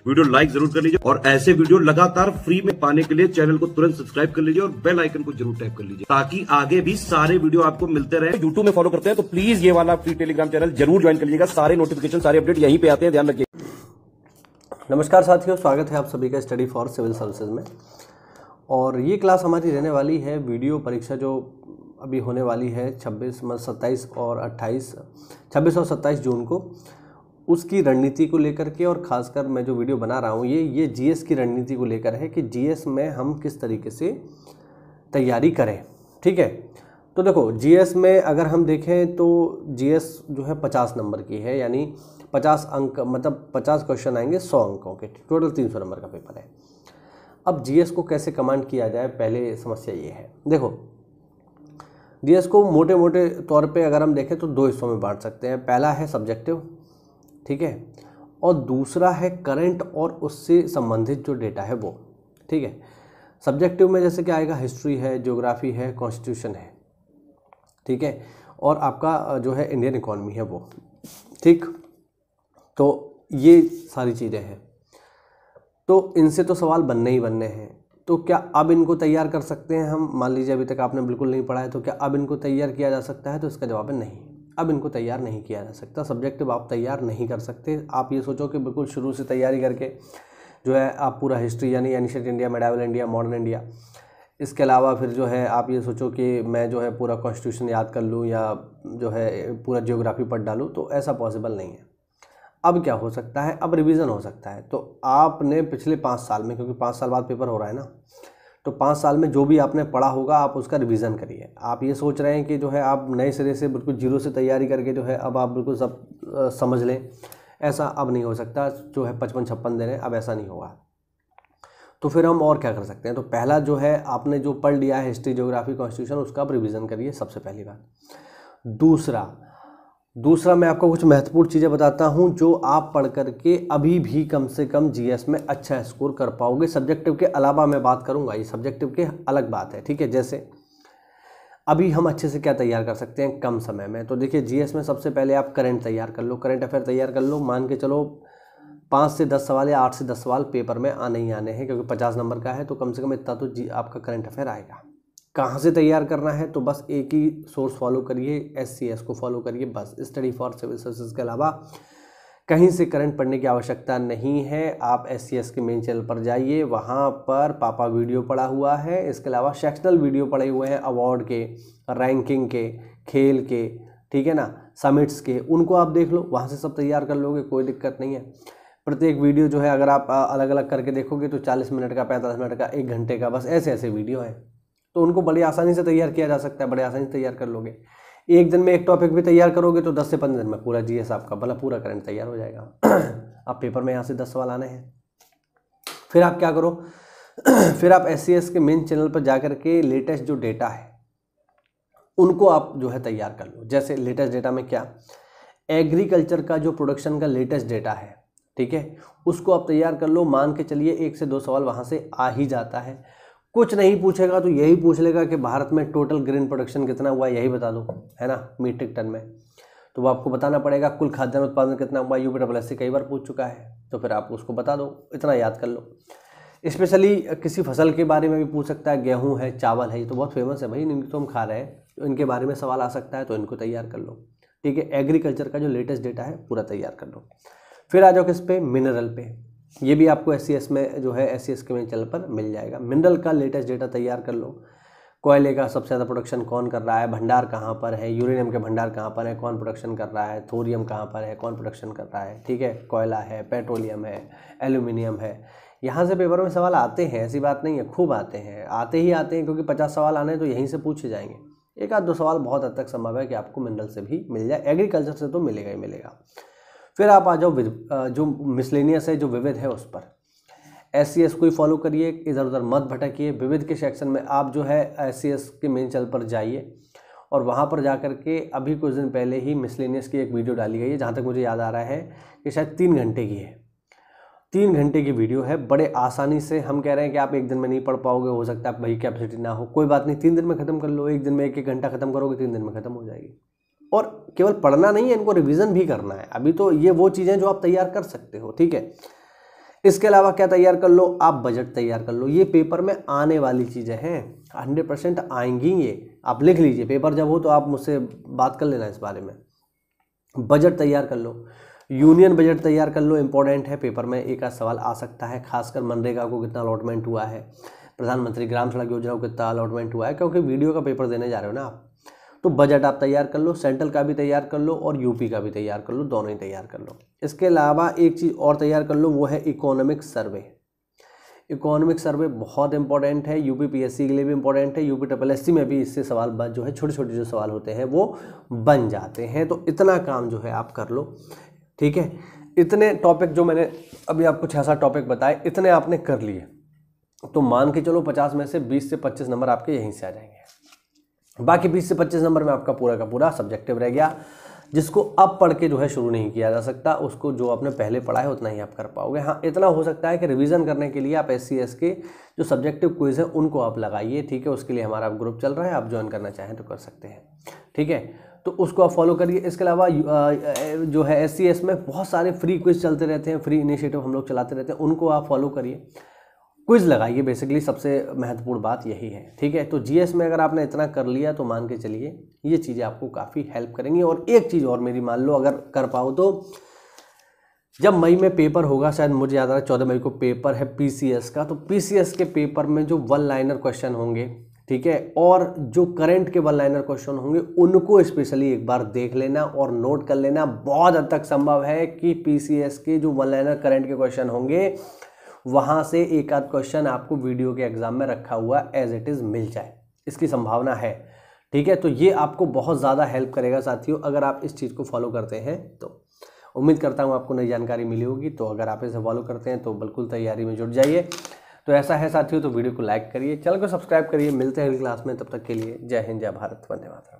Video like जरूर कर लीजिए और ऐसे वीडियो लगातार फ्री में पाने के लिए चैनल को तुरंत सब्सक्राइब कर लीजिए और बेल आइकन को जरूर टैप कर लीजिए ताकि आगे भी सारे वीडियो आपको मिलते रहे। यूट्यूब में फॉलो करते हैं तो प्लीज ये वाला फ्री टेलीग्राम चैनल जरूर ज्वाइन कर लीजिएगा। सारे नोटिफिकेशन सारे अपडेट यहीं पे आते हैं, ध्यान रखिए। नमस्कार साथियों, स्वागत है आप सभी का स्टडी फॉर सिविल सर्विसेज में। और ये क्लास हमारी रहने वाली है वीडियो परीक्षा जो अभी होने वाली है 27 और 27 जून को, उसकी रणनीति को लेकर के। और ख़ासकर मैं जो वीडियो बना रहा हूँ ये जीएस की रणनीति को लेकर है कि जीएस में हम किस तरीके से तैयारी करें। ठीक है, तो देखो जीएस में अगर हम देखें तो जीएस जो है 50 नंबर की है, यानी 50 अंक, मतलब 50 क्वेश्चन आएंगे 100 अंकों के, टोटल 300 नंबर का पेपर है। अब जीएस को कैसे कमांड किया जाए, पहले समस्या ये है। देखो जीएस को मोटे मोटे तौर पे अगर हम देखें तो दो हिस्सों में बांट सकते हैं। पहला है सब्जेक्टिव, ठीक है, और दूसरा है करंट और उससे संबंधित जो डेटा है वो। ठीक है, सब्जेक्टिव में जैसे कि आएगा हिस्ट्री है, ज्योग्राफी है, कॉन्स्टिट्यूशन है, ठीक है, और आपका जो है इंडियन इकोनॉमी है वो। ठीक, तो ये सारी चीज़ें हैं, तो इनसे तो सवाल बनने ही बनने हैं। तो क्या अब इनको तैयार कर सकते हैं हम? मान लीजिए अभी तक आपने बिल्कुल नहीं पढ़ा है, तो क्या अब इनको तैयार किया जा सकता है? तो इसका जवाब है नहीं, अब इनको तैयार नहीं किया जा सकता। सब्जेक्टिव आप तैयार नहीं कर सकते। आप ये सोचो कि बिल्कुल शुरू से तैयारी करके जो है आप पूरा हिस्ट्री यानी ancient India, medieval India, modern India, इसके अलावा फिर जो है आप ये सोचो कि मैं जो है पूरा कॉन्स्टिट्यूशन याद कर लूँ या जो है पूरा जियोग्राफी पढ़ डालूँ, तो ऐसा पॉसिबल नहीं है। अब क्या हो सकता है, अब रिवीजन हो सकता है। तो आपने पिछले 5 साल में, क्योंकि 5 साल बाद पेपर हो रहा है ना, तो 5 साल में जो भी आपने पढ़ा होगा आप उसका रिवीजन करिए। आप ये सोच रहे हैं कि जो है आप नए सिरे से बिल्कुल जीरो से तैयारी करके जो है अब आप बिल्कुल सब समझ लें, ऐसा अब नहीं हो सकता। जो है 55-56 दिन है, अब ऐसा नहीं होगा। तो फिर हम और क्या कर सकते हैं? तो पहला जो है आपने जो पढ़ लिया है हिस्ट्री, ज्योग्राफी, कॉन्स्टिट्यूशन, उसका आप रिवीजन करिए, सबसे पहली बात। दूसरा मैं आपको कुछ महत्वपूर्ण चीज़ें बताता हूं जो आप पढ़ करके अभी भी कम से कम जीएस में अच्छा स्कोर कर पाओगे। सब्जेक्टिव के अलावा मैं बात करूंगा, ये सब्जेक्टिव के अलग बात है। ठीक है, जैसे अभी हम अच्छे से क्या तैयार कर सकते हैं कम समय में? तो देखिए जीएस में सबसे पहले आप करंट तैयार कर लो, करंट अफेयर तैयार कर लो। मान के चलो 5 से 10 सवाल या 8 से 10 सवाल पेपर में आने ही आने हैं, क्योंकि 50 नंबर का है, तो कम से कम इतना तो आपका करंट अफेयर आएगा। कहाँ से तैयार करना है? तो बस एक ही सोर्स फॉलो करिए, एससीएस को फॉलो करिए, बस। स्टडी फॉर सिविल सर्विसेज के अलावा कहीं से करंट पढ़ने की आवश्यकता नहीं है। आप एससीएस के मेन चैनल पर जाइए, वहाँ पर पापा वीडियो पड़ा हुआ है, इसके अलावा सेक्शनल वीडियो पड़े हुए हैं, अवार्ड के, रैंकिंग के, खेल के, ठीक है ना, समिट्स के, उनको आप देख लो, वहाँ से सब तैयार कर लोगे, कोई दिक्कत नहीं है। प्रत्येक वीडियो जो है अगर आप अलग अलग करके देखोगे तो 40 मिनट का, 45 मिनट का, 1 घंटे का, बस ऐसे ऐसे वीडियो है, तो उनको बड़ी आसानी से तैयार किया जा सकता है, बड़े आसानी से तैयार कर लोगे। एक दिन में एक टॉपिक भी तैयार करोगे तो 10 से 15 दिन में पूरा जीएस आपका मतलब पूरा करंट तैयार हो जाएगा। अब पेपर में यहाँ से 10 सवाल आने हैं। फिर आप क्या करो, फिर आप एससीएस के मेन चैनल पर जाकर के लेटेस्ट जो डेटा है उनको आप जो है तैयार कर लो। जैसे लेटेस्ट डेटा में क्या, एग्रीकल्चर का जो प्रोडक्शन का लेटेस्ट डेटा है, ठीक है, उसको आप तैयार कर लो। मान के चलिए 1 से 2 सवाल वहाँ से आ ही जाता है। कुछ नहीं पूछेगा तो यही पूछ लेगा कि भारत में टोटल ग्रेन प्रोडक्शन कितना हुआ, यही बता दो, है ना, मीट्रिक टन में। तो वो आपको बताना पड़ेगा। कुल खाद्यान्न उत्पादन कितना हुआ, यूपीएससी कई बार पूछ चुका है, तो फिर आप उसको बता दो, इतना याद कर लो। स्पेशली किसी फसल के बारे में भी पूछ सकता है, गेहूँ है, चावल है, ये तो बहुत फेमस है भाई, इनको तो हम खा रहे हैं, तो इनके बारे में सवाल आ सकता है, तो इनको तैयार कर लो। ठीक है, एग्रीकल्चर का जो लेटेस्ट डेटा है पूरा तैयार कर लो। फिर आ जाओ किस पे, मिनरल पे। ये भी आपको एससीएस में जो है एससीएस के मेन चैनल पर मिल जाएगा। मिनरल का लेटेस्ट डेटा तैयार कर लो। कोयले का सबसे ज़्यादा प्रोडक्शन कौन कर रहा है, भंडार कहाँ पर है, यूरेनियम के भंडार कहाँ पर है, कौन प्रोडक्शन कर रहा है, थोरियम कहाँ पर है, कौन प्रोडक्शन कर रहा है, ठीक है, कोयला है, पेट्रोलियम है, एल्यूमिनियम है। यहाँ से पेपर में सवाल आते हैं, ऐसी बात नहीं है, खूब आते हैं, आते ही आते हैं, क्योंकि 50 सवाल आने हैं तो यहीं से पूछे जाएंगे। 1-2 सवाल बहुत हद तक संभव है कि आपको मिनरल से भी मिल जाए, एग्रीकल्चर से तो मिलेगा ही मिलेगा। फिर आप आ जाओ जो मिसलेनियस है, जो विविध है, उस पर एससीएस को ही फॉलो करिए, इधर उधर मत भटकिए। विविध के सेक्शन में आप जो है एससीएस के मेन चैनल पर जाइए और वहाँ पर जाकर के अभी कुछ दिन पहले ही मिसलेनियस की एक वीडियो डाली गई है, जहाँ तक मुझे याद आ रहा है कि शायद 3 घंटे की है। 3 घंटे की वीडियो है, बड़े आसानी से। हम कह रहे हैं कि आप 1 दिन में नहीं पढ़ पाओगे, हो सकता है भाई कैपेसिटी ना हो, कोई बात नहीं, 3 दिन में खत्म कर लो। 1 दिन में 1-1 घंटा खत्म करोगे, 3 दिन में खत्म हो जाएगी। और केवल पढ़ना नहीं है, इनको रिवीजन भी करना है। अभी तो ये वो चीज़ें जो आप तैयार कर सकते हो, ठीक है। इसके अलावा क्या तैयार कर लो, आप बजट तैयार कर लो। ये पेपर में आने वाली चीज़ें हैं, 100% आएंगी ये, आप लिख लीजिए। पेपर जब हो तो आप मुझसे बात कर लेना इस बारे में। बजट तैयार कर लो, यूनियन बजट तैयार कर लो, इंपॉर्टेंट है, पेपर में एक आध सवाल आ सकता है। खासकर मनरेगा को कितना अलॉटमेंट हुआ है, प्रधानमंत्री ग्राम सड़क योजना को कितना अलॉटमेंट हुआ है, क्योंकि वीडियो का पेपर देने जा रहे हो ना आप। तो बजट आप तैयार कर लो, सेंट्रल का भी तैयार कर लो और यूपी का भी तैयार कर लो, दोनों ही तैयार कर लो। इसके अलावा एक चीज़ और तैयार कर लो, वो है इकोनॉमिक सर्वे। इकोनॉमिक सर्वे बहुत इंपॉर्टेंट है, यूपी पीएससी के लिए भी इंपॉर्टेंट है, यूपी SSC में भी इससे सवाल जो है छोटे छोटे जो सवाल होते हैं वो बन जाते हैं। तो इतना काम जो है आप कर लो, ठीक है। इतने टॉपिक जो मैंने अभी आपको 6-7 टॉपिक बताए, इतने आपने कर लिए तो मान के चलो 50 में से 20 से 25 नंबर आपके यहीं से आ जाएंगे। बाकी 20 से 25 नंबर में आपका पूरा का पूरा सब्जेक्टिव रह गया, जिसको अब पढ़ के जो है शुरू नहीं किया जा सकता, उसको जो आपने पहले पढ़ा है उतना ही आप कर पाओगे। हाँ, इतना हो सकता है कि रिवीजन करने के लिए आप SCS के जो सब्जेक्टिव क्विज है उनको आप लगाइए, ठीक है। उसके लिए हमारा ग्रुप चल रहा है, आप ज्वाइन करना चाहें तो कर सकते हैं, ठीक है। तो उसको आप फॉलो करिए। इसके अलावा जो है SCS में बहुत सारे फ्री क्विज चलते रहते हैं, फ्री इनिशिएटिव हम लोग चलाते रहते हैं, उनको आप फॉलो करिए, क्विज लगाइए। बेसिकली सबसे महत्वपूर्ण बात यही है, ठीक है। तो GS में अगर आपने इतना कर लिया तो मान के चलिए ये चीज़ें आपको काफ़ी हेल्प करेंगी। और एक चीज़ और मेरी मान लो, अगर कर पाओ तो जब मई में पेपर होगा, शायद मुझे याद आ रहा है 14 मई को पेपर है PCS का, तो PCS के पेपर में जो 1 लाइनर क्वेश्चन होंगे, ठीक है, और जो करंट के 1 लाइनर क्वेश्चन होंगे उनको स्पेशली एक बार देख लेना और नोट कर लेना। बहुत हद तक संभव है कि PCS के जो 1 लाइनर करंट के क्वेश्चन होंगे वहाँ से एक आध क्वेश्चन आपको वीडियो के एग्जाम में रखा हुआ एज इट इज़ मिल जाए, इसकी संभावना है, ठीक है। तो ये आपको बहुत ज़्यादा हेल्प करेगा साथियों, अगर आप इस चीज़ को फॉलो करते हैं तो। उम्मीद करता हूँ आपको नई जानकारी मिली होगी। तो अगर आप इसे फॉलो करते हैं तो बिल्कुल तैयारी में जुट जाइए। तो ऐसा है साथियों, तो वीडियो को लाइक करिए, चैनल को सब्सक्राइब करिए। मिलते हैं अगली क्लास में, तब तक के लिए जय हिंद, जय भारत, वंदे मातरम।